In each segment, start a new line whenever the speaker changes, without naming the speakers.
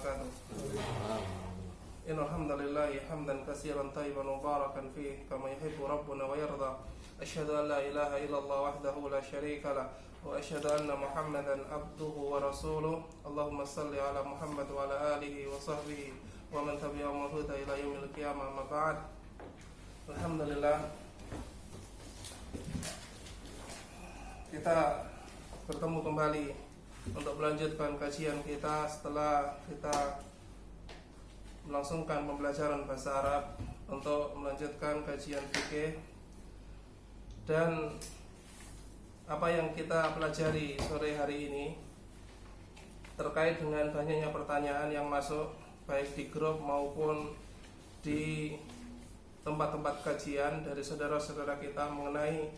wabarakatuh. Innal hamdalillah hamdan katsiran tayyiban mubarakan fihi kama yuhibbu rabbuna wa yarda. Asyhadu an la ilaha illallah wahdahu la syarika lah wa asyhadu anna Muhammadan abduhu wa rasuluh. Allahumma shalli ala Muhammad wa ala alihi wa sahbihi wa man tabi'ahum bi ihsan ila yaumil qiyamah. Amma ba'd. Alhamdulillah, kita bertemu kembali untuk melanjutkan kajian kita setelah kita melangsungkan pembelajaran bahasa Arab untuk melanjutkan kajian fikih. Dan apa yang kita pelajari sore hari ini terkait dengan banyaknya pertanyaan yang masuk baik di grup maupun di tempat-tempat kajian dari saudara-saudara kita mengenai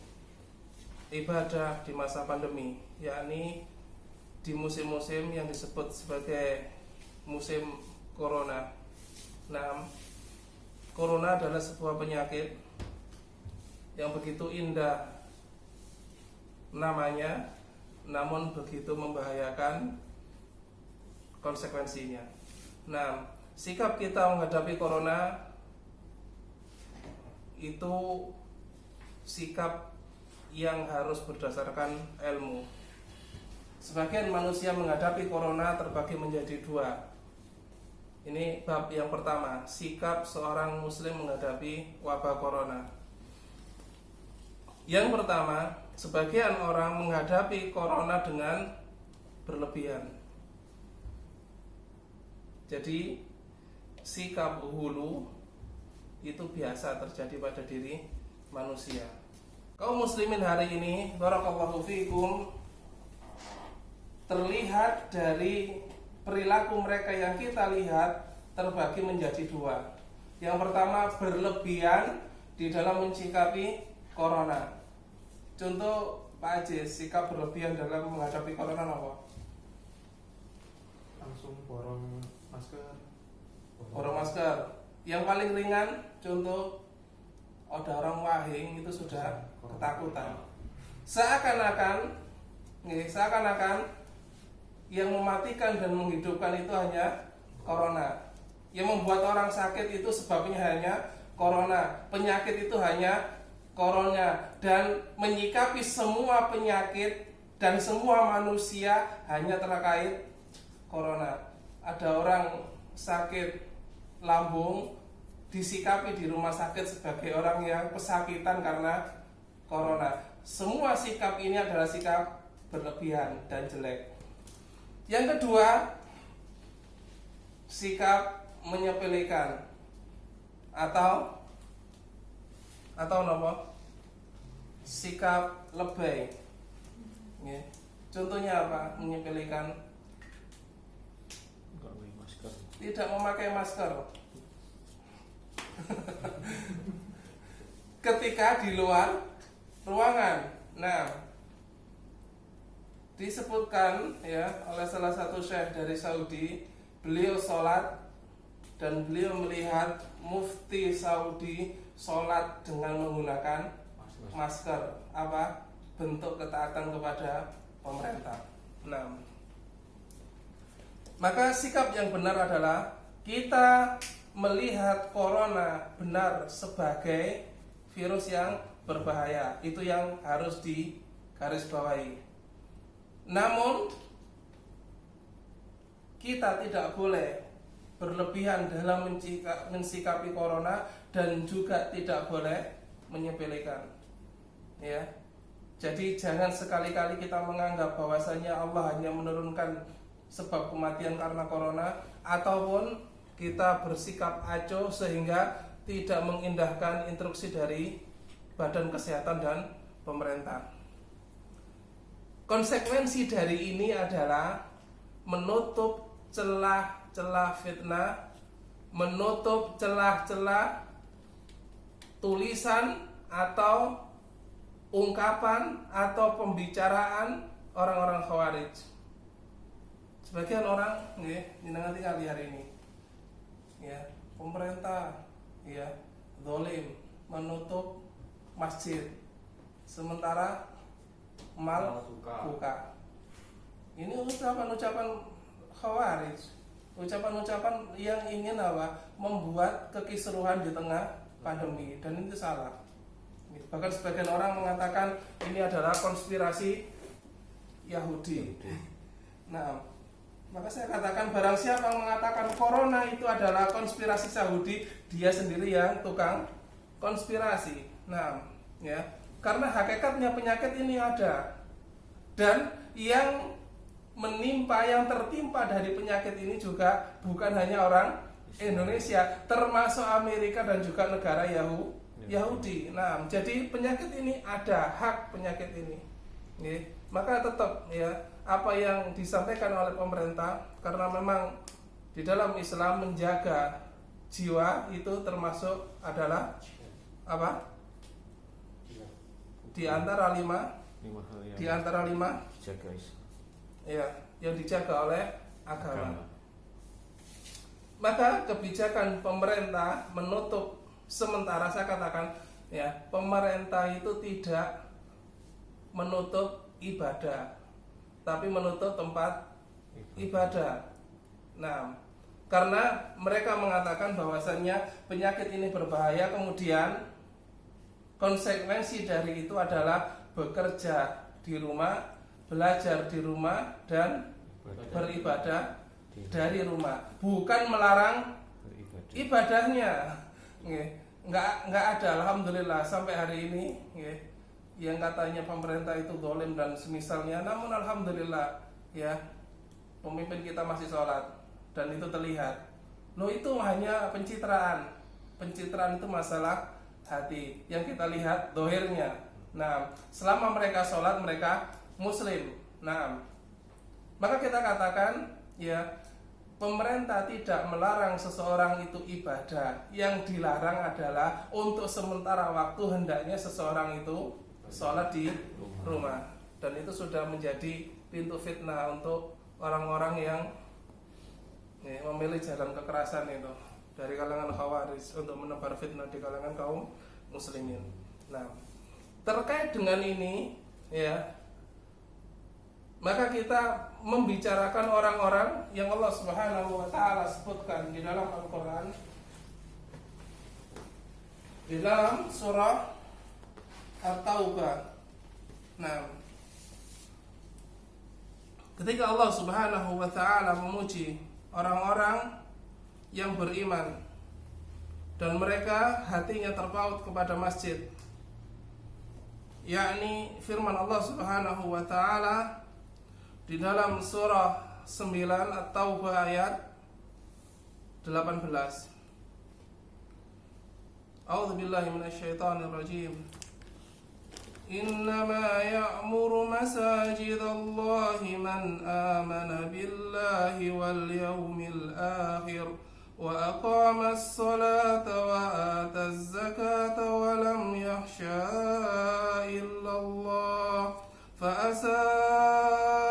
ibadah di masa pandemi, yakni di musim-musim yang disebut sebagai musim corona. Nah, corona adalah sebuah penyakit yang begitu indah namanya, namun begitu membahayakan konsekuensinya. Nah, sikap kita menghadapi corona itu sikap yang harus berdasarkan ilmu. Sebagian manusia menghadapi corona terbagi menjadi dua. Ini bab yang pertama, sikap seorang muslim menghadapi wabah corona. Yang pertama, sebagian orang menghadapi corona dengan berlebihan. Jadi sikap hulu itu biasa terjadi pada diri manusia. Kaum muslimin hari ini, barakallahu fiikum, terlihat dari perilaku mereka yang kita lihat terbagi menjadi dua. Yang pertama, berlebihan di dalam mencikapi corona. Contoh Pak Aziz, sikap berlebihan dalam menghadapi corona apa?
Langsung borong masker.
Borong masker. Yang paling ringan, contoh ada orang wahing itu sudah ketakutan. Seakan-akan yang mematikan dan menghidupkan itu hanya corona. Yang membuat orang sakit itu sebabnya hanya corona. Penyakit itu hanya corona. Dan menyikapi semua penyakit dan semua manusia hanya terkait corona. Ada orang sakit lambung disikapi di rumah sakit sebagai orang yang kesakitan karena corona. Semua sikap ini adalah sikap berlebihan dan jelek. Yang kedua, sikap menyepelekan atau apa? Sikap lebay. Contohnya apa? Menyepelekan? Tidak memakai masker. Ketika di luar ruangan. Nah, disebutkan ya oleh salah satu syekh dari Saudi, beliau sholat dan beliau melihat mufti Saudi sholat dengan menggunakan masker. Apa? Bentuk ketaatan kepada pemerintah. Nah, maka sikap yang benar adalah kita melihat corona benar sebagai virus yang berbahaya. Itu yang harus digarisbawahi. Namun kita tidak boleh berlebihan dalam mensikapi corona dan juga tidak boleh menyepelekan. Ya. Jadi jangan sekali-kali kita menganggap bahwasanya Allah hanya menurunkan sebab kematian karena corona, ataupun kita bersikap acuh sehingga tidak mengindahkan instruksi dari Badan Kesehatan dan pemerintah. Konsekuensi dari ini adalah menutup celah-celah fitnah, menutup celah-celah tulisan atau ungkapan atau pembicaraan orang-orang Khawarij. Sebagian orang jenengan tinggal di hari ini, ya, pemerintah, ya, zalim menutup masjid, sementara mal buka. Ini ucapan-ucapan Khawarij. ucapan-ucapan yang ingin apa? Membuat kekisruhan di tengah pandemi, dan itu salah. Bahkan sebagian orang mengatakan ini adalah konspirasi Yahudi. Nah, maka saya katakan barang siapa yang mengatakan corona itu adalah konspirasi Yahudi, dia sendiri yang tukang konspirasi. Nah, ya, karena hakikatnya penyakit ini ada, dan yang menimpa, yang tertimpa dari penyakit ini juga bukan hanya orang Indonesia, termasuk Amerika dan juga negara Yahudi. Nah, jadi penyakit ini ada, hak penyakit ini. Maka tetap ya apa yang disampaikan oleh pemerintah, karena memang di dalam Islam menjaga jiwa itu termasuk adalah apa? Di antara lima ya yang dijaga oleh agama. Maka kebijakan pemerintah menutup sementara, saya katakan ya, pemerintah itu tidak menutup ibadah, tapi menutup tempat ibadah. Nah, karena mereka mengatakan bahwasannya penyakit ini berbahaya, kemudian konsekuensi dari itu adalah bekerja di rumah, belajar di rumah, dan beribadah dari rumah, bukan melarang ibadahnya. Nggak ada, alhamdulillah sampai hari ini yang katanya pemerintah itu zalim dan semisalnya. Namun alhamdulillah ya, pemimpin kita masih sholat, dan itu terlihat. Loh, itu hanya pencitraan itu masalah hati yang kita lihat dohirnya. Nah, selama mereka sholat, mereka muslim. Nah, maka kita katakan ya, pemerintah tidak melarang seseorang itu ibadah. Yang dilarang adalah untuk sementara waktu hendaknya seseorang itu sholat di rumah. Dan itu sudah menjadi pintu fitnah untuk orang-orang yang memilih jalan kekerasan itu dari kalangan Khawarij untuk menebar fitnah di kalangan kaum muslimin. Nah, terkait dengan ini ya, maka kita membicarakan orang-orang yang Allah Subhanahu wa taala sebutkan di dalam Al-Qur'an, di dalam surah At-Taubah. Nah, ketika Allah Subhanahu wa taala memuji orang-orang yang beriman dan mereka hatinya terpaut kepada masjid, yakni firman Allah Subhanahu wa taala di dalam surah 9 At-Taubah ayat 18. A'udzubillahi minasyaitonirrajim. Innama ya'muru masajidallahi man amana billahi wal yawmil akhir wa aqama as-salata wa ata az-zakata wa lam yakhsha illa Allah fa asa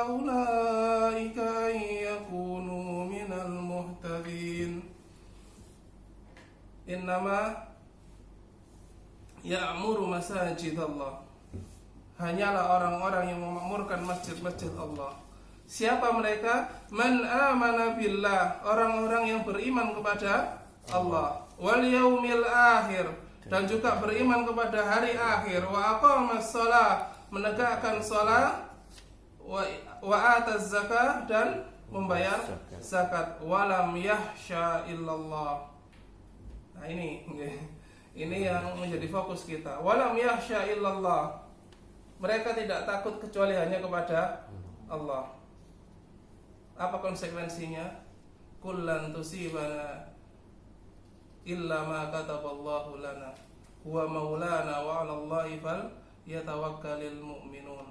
ulaika an yakunu minal muhtadin. Innama ya'muru masajidallah, hanyalah orang-orang yang memakmurkan masjid-masjid Allah. Siapa mereka? Man amana billah, orang-orang yang beriman kepada Allah, wal yaumil akhir, dan juga beriman kepada hari akhir, wa aqamas shalah, menegakkan salat, wa ataz zakah, dan membayar zakat, walam yahsya illallah. Nah, ini yang menjadi fokus kita. Walam yahsya illallah, mereka tidak takut kecuali hanya kepada Allah. Apa konsekuensinya? Kullan tusibana illa ma kataballahu lana huwa maulana wa 'alallahi fal yatawakkalul mu'minun.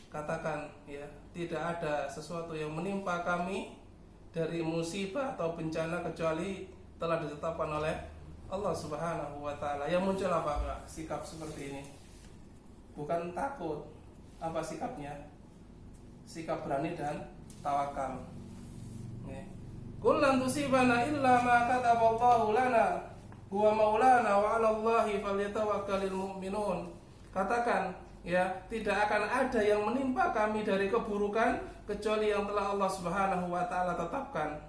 Katakan ya, tidak ada sesuatu yang menimpa kami dari musibah atau bencana kecuali telah ditetapkan oleh Allah Subhanahu wa taala. Yang muncul apa enggak? Sikap seperti ini. Bukan takut. Apa sikapnya? Sikap berani dan tawakal. Qul lan tusibana illa ma kataballahu lana huwa maulana wa 'alallahi falyatawakkalul mu'minun. Katakan ya, tidak akan ada yang menimpa kami dari keburukan kecuali yang telah Allah Subhanahu wa taala tetapkan.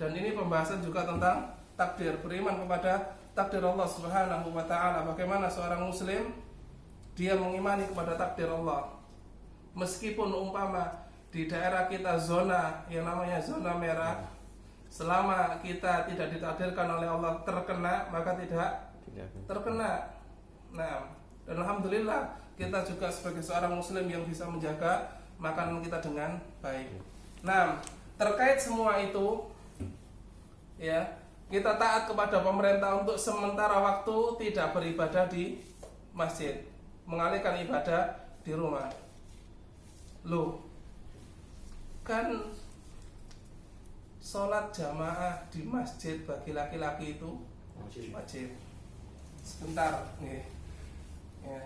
Dan ini pembahasan juga tentang takdir, beriman kepada takdir Allah Subhanahu wa taala. Bagaimana seorang muslim dia mengimani kepada takdir Allah. Meskipun umpama di daerah kita zona yang namanya zona merah, selama kita tidak ditakdirkan oleh Allah terkena, maka tidak terkena. Nah, dan alhamdulillah kita juga sebagai seorang muslim yang bisa menjaga makanan kita dengan baik. Nah, terkait semua itu, ya, kita taat kepada pemerintah untuk sementara waktu tidak beribadah di masjid, mengalihkan ibadah di rumah. Loh, kan sholat jamaah di masjid bagi laki-laki itu wajib. Sebentar nih, ya.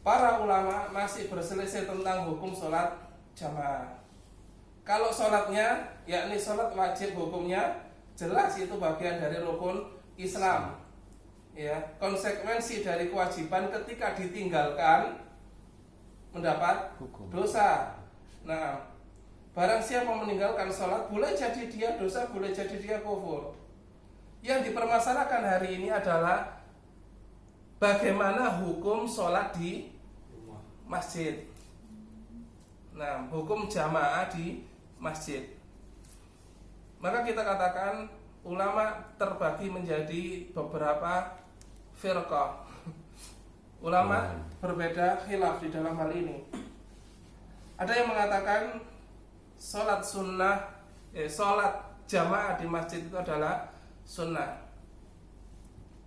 Para ulama masih berselisih tentang hukum sholat jamaah. Kalau sholatnya, yakni sholat wajib, hukumnya jelas itu bagian dari rukun Islam. Ya, konsekuensi dari kewajiban ketika ditinggalkan mendapat dosa. Nah, barang siapa meninggalkan sholat, boleh jadi dia dosa, boleh jadi dia kufur. Yang dipermasalahkan hari ini adalah bagaimana hukum sholat di masjid. Nah, hukum jamaah di masjid. Maka kita katakan ulama terbagi menjadi beberapa firqah. Ulama berbeda khilaf di dalam hal ini. Ada yang mengatakan sholat sunnah, sholat jamaah di masjid itu adalah sunnah.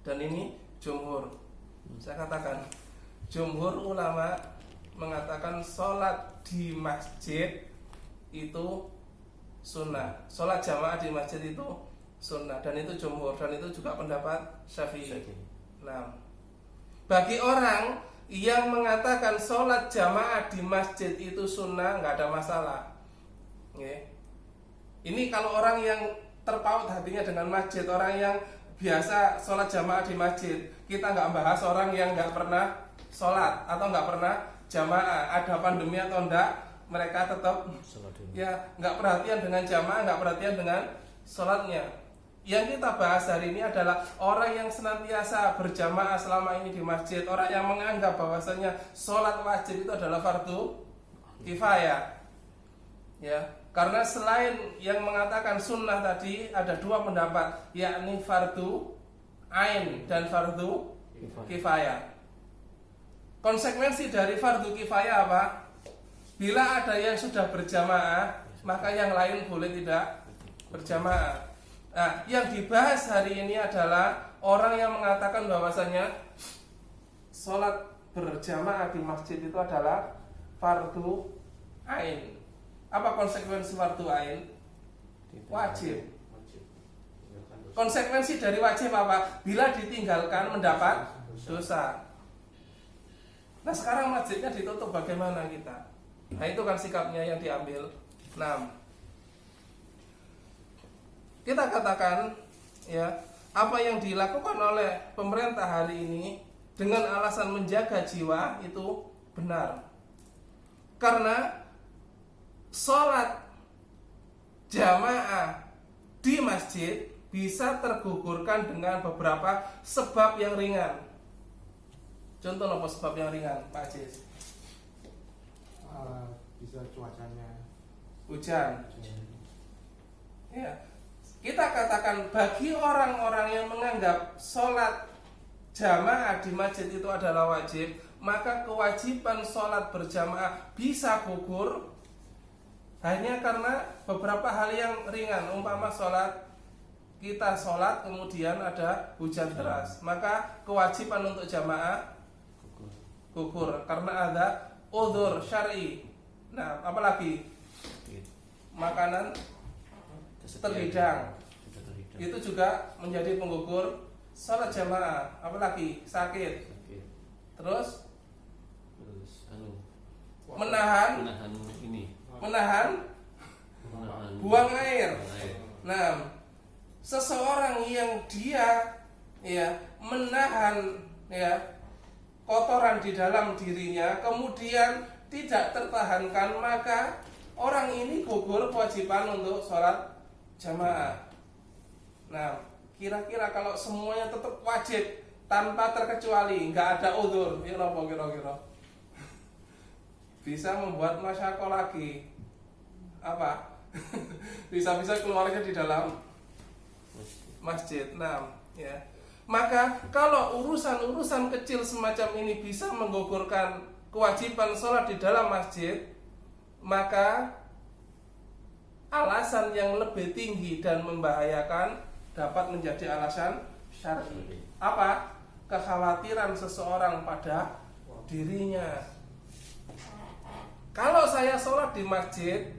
Dan ini jumhur. Saya katakan jumhur ulama mengatakan sholat di masjid itu sunnah. Sholat jamaah di masjid itu sunnah, dan itu jumhur, dan itu juga pendapat Syafi'i. Nah, bagi orang yang mengatakan sholat jamaah di masjid itu sunnah, nggak ada masalah. Ini kalau orang yang terpaut hatinya dengan masjid, orang yang biasa sholat jamaah di masjid. Kita nggak bahas orang yang nggak pernah sholat atau nggak pernah jamaah, ada pandemi atau enggak, mereka tetap ya nggak perhatian dengan jamaah, nggak perhatian dengan sholatnya. Yang kita bahas hari ini adalah orang yang senantiasa berjamaah selama ini di masjid, orang yang menganggap bahwasanya sholat wajib itu adalah fardu kifayah. Ya, karena selain yang mengatakan sunnah tadi ada dua pendapat, yakni fardu ain dan fardu kifayah. Konsekuensi dari fardu kifayah apa? Bila ada yang sudah berjamaah, maka yang lain boleh tidak berjamaah. Nah, yang dibahas hari ini adalah orang yang mengatakan bahwasanya sholat berjamaah di masjid itu adalah fardu ain. Apa konsekuensi fardu ain? Wajib. Konsekuensi dari wajib apa? Bila ditinggalkan mendapat dosa. Nah, sekarang masjidnya ditutup, bagaimana kita? Nah, itu kan sikapnya yang diambil. Nah, kita katakan ya, apa yang dilakukan oleh pemerintah hari ini dengan alasan menjaga jiwa itu benar. Karena sholat jamaah di masjid bisa tergugurkan dengan beberapa sebab yang ringan. Contoh apa sebab yang ringan, Pak Aziz?
Bisa cuacanya
hujan. Ya, kita katakan bagi orang-orang yang menganggap sholat jamaah di masjid itu adalah wajib, maka kewajiban sholat berjamaah bisa gugur hanya karena beberapa hal yang ringan. Umpama kita sholat kemudian ada hujan deras, maka kewajiban untuk jamaah gugur karena ada udzur syar'i. Nah, apalagi makanan terhidang itu juga menjadi penggugur sholat jamaah. Apalagi sakit. Terus menahan buang air. Nah, seseorang yang dia ya menahan ya kotoran di dalam dirinya kemudian tidak tertahankan, maka orang ini gugur kewajiban untuk sholat jamaah. Nah, kira-kira kalau semuanya tetap wajib tanpa terkecuali, nggak ada udzur, ya apa kira-kira? Bisa membuat masyarakat lagi apa? Bisa-bisa keluarga di dalam masjid. Nah, ya. Maka kalau urusan-urusan kecil semacam ini bisa menggugurkan kewajiban sholat di dalam masjid, maka alasan yang lebih tinggi dan membahayakan dapat menjadi alasan syar'i. Apa? Kekhawatiran seseorang pada dirinya. Kalau saya sholat di masjid,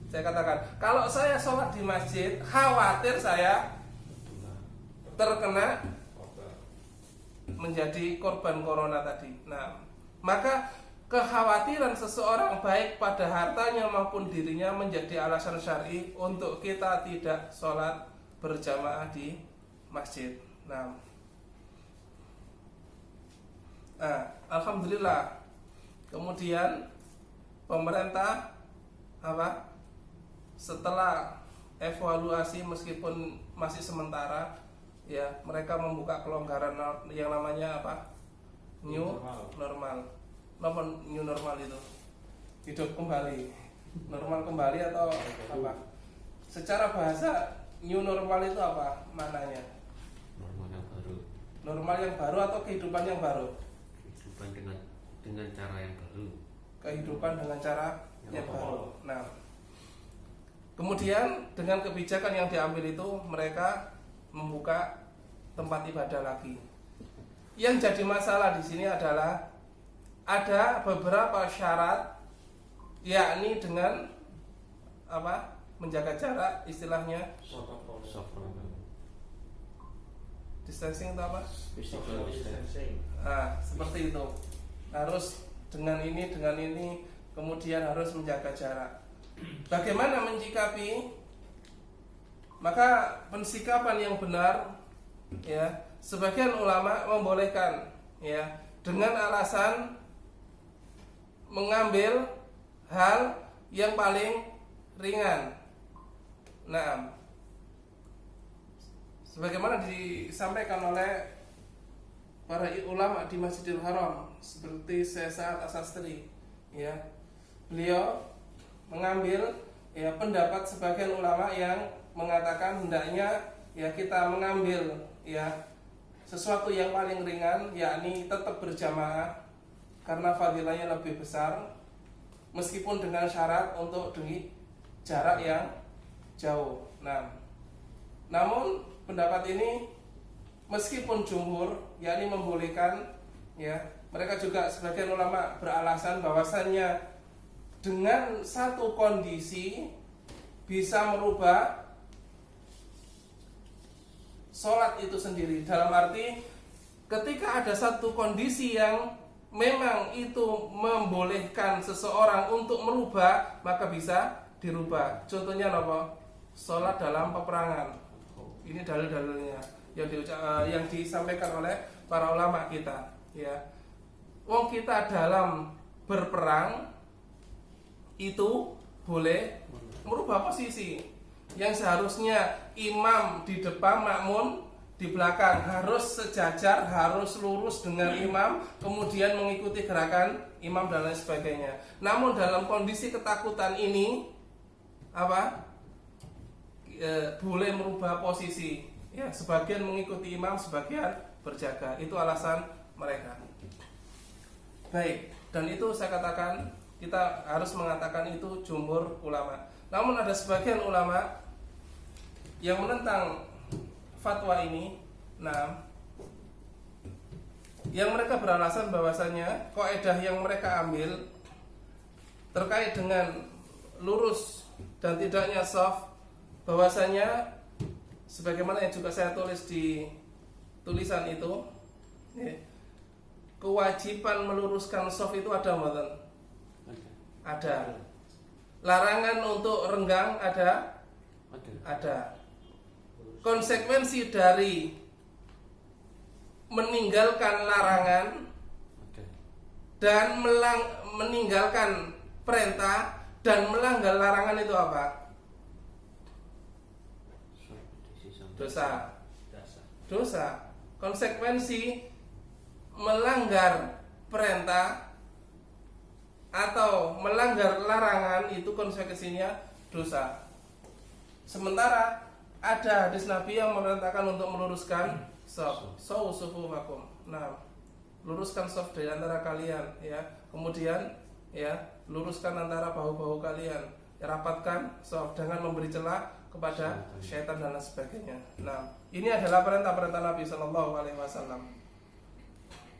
saya katakan, kalau saya sholat di masjid, khawatir saya terkena menjadi korban corona tadi. Nah, maka kekhawatiran seseorang baik pada hartanya maupun dirinya menjadi alasan syar'i untuk kita tidak sholat berjamaah di masjid. Nah, alhamdulillah. Kemudian pemerintah apa? Setelah evaluasi meskipun masih sementara, ya mereka membuka kelonggaran yang namanya apa? New normal. Apa new normal itu? Hidup kembali, normal kembali atau apa? Secara bahasa new normal itu apa maknanya?
Normal yang baru.
Normal yang baru atau kehidupan yang baru?
Kehidupan dengan cara yang baru.
Kehidupan dengan cara yang baru. Nah, kemudian dengan kebijakan yang diambil itu mereka membuka tempat ibadah lagi. Yang jadi masalah di sini adalah ada beberapa syarat, yakni dengan apa? Menjaga jarak, istilahnya distancing atau apa?
Physical distancing.
Seperti itu. Harus dengan ini, kemudian harus menjaga jarak. Bagaimana menyikapi? Maka pensikapan yang benar, ya, sebagian ulama membolehkan, ya, dengan alasan mengambil hal yang paling ringan. Nah, sebagaimana disampaikan oleh para ulama di Masjidil Haram seperti Syekh Sa'ad As-Sastri, ya, beliau mengambil ya pendapat sebagian ulama yang mengatakan hendaknya ya kita mengambil ya sesuatu yang paling ringan, yakni tetap berjamaah karena fadilahnya lebih besar, meskipun dengan syarat untuk di jarak yang jauh. Nah, namun pendapat ini meskipun jumhur yakni membolehkan, ya, mereka juga sebagian ulama beralasan bahwasannya dengan satu kondisi bisa merubah sholat itu sendiri. Dalam arti ketika ada satu kondisi yang memang itu membolehkan seseorang untuk merubah, maka bisa dirubah. Contohnya apa? Sholat dalam peperangan. Ini dalil-dalilnya yang disampaikan oleh para ulama kita, ya. Wong kita dalam berperang itu boleh merubah posisi. Yang seharusnya imam di depan, makmum di belakang, harus sejajar, harus lurus dengan imam, kemudian mengikuti gerakan imam dan lain sebagainya. Namun dalam kondisi ketakutan ini apa? Boleh merubah posisi. Ya, sebagian mengikuti imam, sebagian berjaga. Itu alasan mereka. Baik, dan itu saya katakan kita harus mengatakan itu jumhur ulama. Namun ada sebagian ulama yang menentang fatwa ini. Nah, yang mereka beralasan bahwasanya kaidah yang mereka ambil terkait dengan lurus dan tidaknya shaf, bahwasanya sebagaimana yang juga saya tulis di tulisan itu, ya, kewajiban meluruskan shaf itu ada mboten? Ada. Larangan untuk renggang ada? Ada. Konsekuensi dari meninggalkan larangan dan meninggalkan perintah dan melanggar larangan itu apa? dosa.
Dasar.
Dosa. Konsekuensi melanggar perintah atau melanggar larangan itu konsekuensinya dosa. Sementara ada hadis Nabi yang memerintahkan untuk meluruskan shaf, sufufakum. Nah, luruskan shaf di antara kalian, ya. Kemudian, ya, luruskan antara bahu-bahu kalian. Ya, rapatkan shaf, jangan memberi celah kepada syaitan dan lain sebagainya. Nah, ini adalah perintah-perintah Nabi Shallallahu Alaihi Wasallam.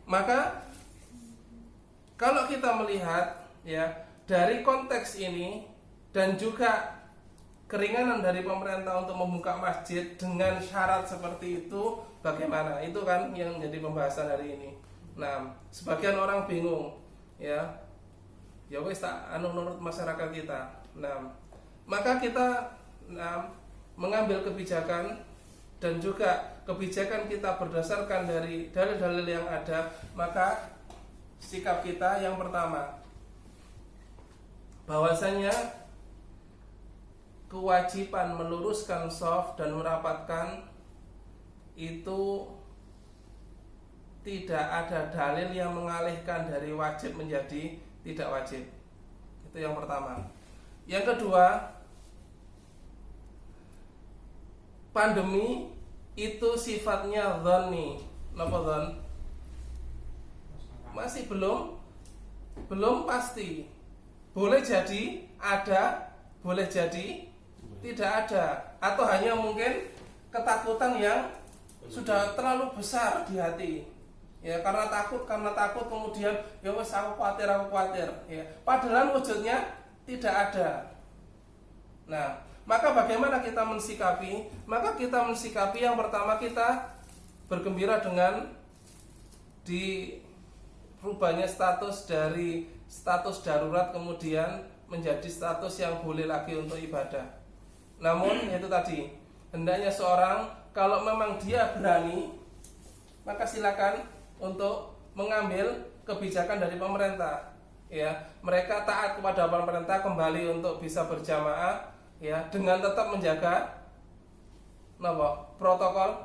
Maka, kalau kita melihat, ya, dari konteks ini dan juga keringanan dari pemerintah untuk membuka masjid dengan syarat seperti itu, bagaimana? Itu kan yang menjadi pembahasan hari ini. Nah, sebagian orang bingung, ya wis tak nurut masyarakat kita. Nah, maka kita mengambil kebijakan dan juga kebijakan kita berdasarkan dari dalil-dalil yang ada. Maka sikap kita yang pertama, bahwasanya kewajiban meluruskan shaf dan merapatkan itu tidak ada dalil yang mengalihkan dari wajib menjadi tidak wajib. Itu yang pertama. Yang kedua, pandemi itu sifatnya dzanni. Napa dzan? Masih belum pasti. Boleh jadi ada, boleh jadi tidak ada, atau hanya mungkin ketakutan yang sudah terlalu besar di hati, ya, karena takut kemudian ya wes aku khawatir, ya, padahal wujudnya tidak ada. Nah, maka bagaimana kita mensikapi? Maka kita mensikapi yang pertama, kita bergembira dengan dirubahnya status dari status darurat kemudian menjadi status yang boleh lagi untuk ibadah. Namun itu tadi, hendaknya seorang kalau memang dia berani, maka silakan untuk mengambil kebijakan dari pemerintah. Ya, mereka taat kepada pemerintah kembali untuk bisa berjamaah, ya, dengan tetap menjaga protokol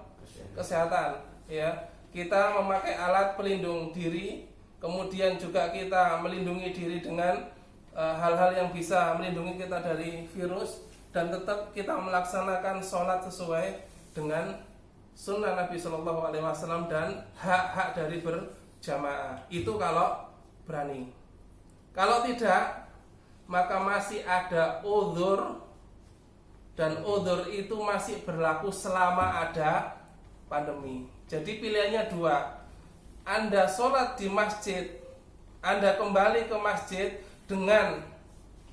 kesehatan. Ya, kita memakai alat pelindung diri, kemudian juga kita melindungi diri dengan hal-hal yang bisa melindungi kita dari virus. Dan tetap kita melaksanakan sholat sesuai dengan sunnah Nabi Shallallahu Alaihi Wasallam dan hak-hak dari berjamaah. Itu kalau berani. Kalau tidak, maka masih ada uzur, dan uzur itu masih berlaku selama ada pandemi. Jadi pilihannya dua. Anda sholat di masjid, Anda kembali ke masjid dengan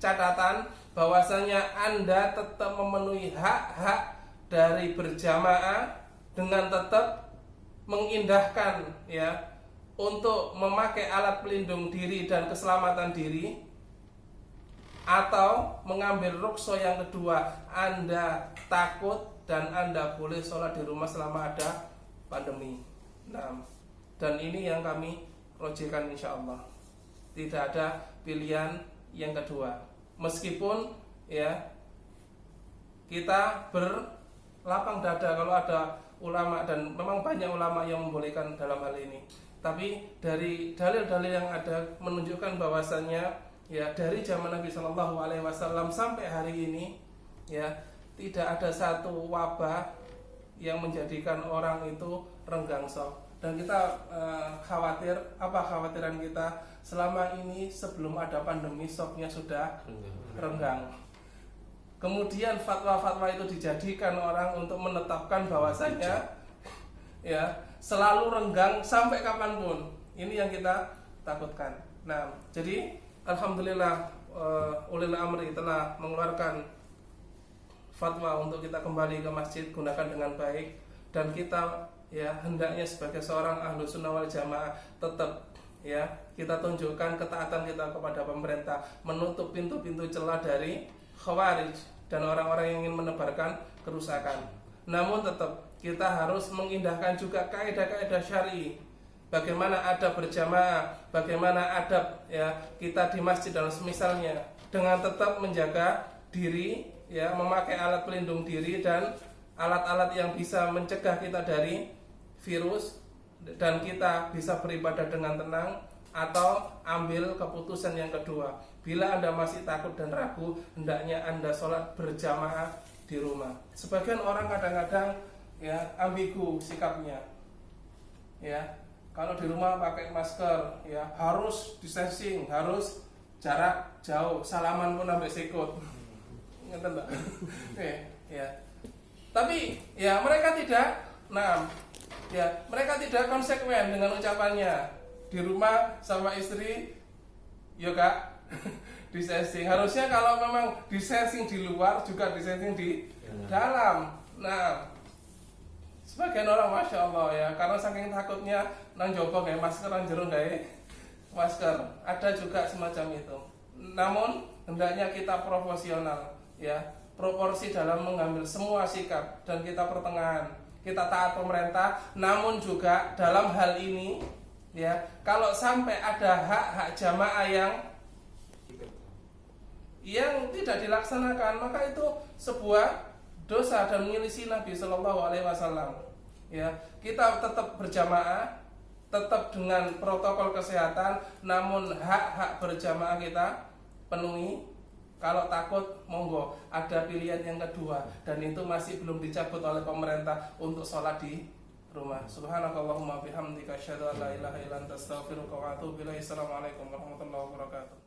catatan bahwasanya Anda tetap memenuhi hak-hak dari berjamaah dengan tetap mengindahkan, ya, untuk memakai alat pelindung diri dan keselamatan diri, atau mengambil rukso yang kedua, Anda takut dan Anda boleh sholat di rumah selama ada pandemi. Nah, dan ini yang kami rojekan insyaallah. Tidak ada pilihan yang kedua. Meskipun, ya, kita berlapang dada kalau ada ulama, dan memang banyak ulama yang membolehkan dalam hal ini. Tapi dari dalil-dalil yang ada menunjukkan bahwasannya, ya, dari zaman Nabi Shallallahu Alaihi Wasallam sampai hari ini, ya, tidak ada satu wabah yang menjadikan orang itu renggang shaf. Dan kita khawatir, apa khawatiran kita selama ini sebelum ada pandemi shafnya sudah renggang. Kemudian fatwa-fatwa itu dijadikan orang untuk menetapkan bahwasanya, ya, selalu renggang sampai kapanpun. Ini yang kita takutkan. Nah, jadi alhamdulillah ulil amri telah mengeluarkan fatwa untuk kita kembali ke masjid, gunakan dengan baik, dan kita, ya, hendaknya sebagai seorang ahlu sunnah wal jamaah tetap, ya, kita tunjukkan ketaatan kita kepada pemerintah, menutup pintu-pintu celah dari khawarij dan orang-orang yang ingin menebarkan kerusakan. Namun tetap kita harus mengindahkan juga kaidah-kaidah syar'i. Bagaimana adab berjamaah, bagaimana adab, ya, kita di masjid dan semisalnya, dengan tetap menjaga diri, ya, memakai alat pelindung diri dan alat-alat yang bisa mencegah kita dari virus dan kita bisa beribadah dengan tenang, atau ambil keputusan yang kedua, bila Anda masih takut dan ragu, hendaknya Anda sholat berjamaah di rumah. Sebagian orang kadang-kadang ya ambigu sikapnya, ya kalau di rumah pakai masker, ya harus distancing, harus jarak jauh, salaman pun sampai sikut, ngerti enggak? Ya. Tapi ya mereka tidak, mereka tidak konsekuen dengan ucapannya. Di rumah sama istri, yuk kak, distancing. Harusnya kalau memang distancing di luar, juga distancing di dalam. Nah, sebagian orang masya Allah ya, karena saking takutnya nang jopo kayak masker, nang jero kayak masker, ada juga semacam itu. Namun hendaknya kita proporsional, ya, proporsi dalam mengambil semua sikap, dan kita pertengahan. Kita taat pemerintah, namun juga dalam hal ini, ya, kalau sampai ada hak-hak jamaah yang tidak dilaksanakan, maka itu sebuah dosa dan menyelisih Nabi Shallallahu Alaihi Wasallam. Ya, kita tetap berjamaah, tetap dengan protokol kesehatan, namun hak-hak berjamaah kita penuhi. Kalau takut, monggo, ada pilihan yang kedua, dan itu masih belum dicabut oleh pemerintah untuk sholat di rumah. Subhanakallahumma bihamdika asyhadu an la ilaha illa anta astaghfiruka wa atubu ilaik. Assalamualaikum warahmatullahi wabarakatuh.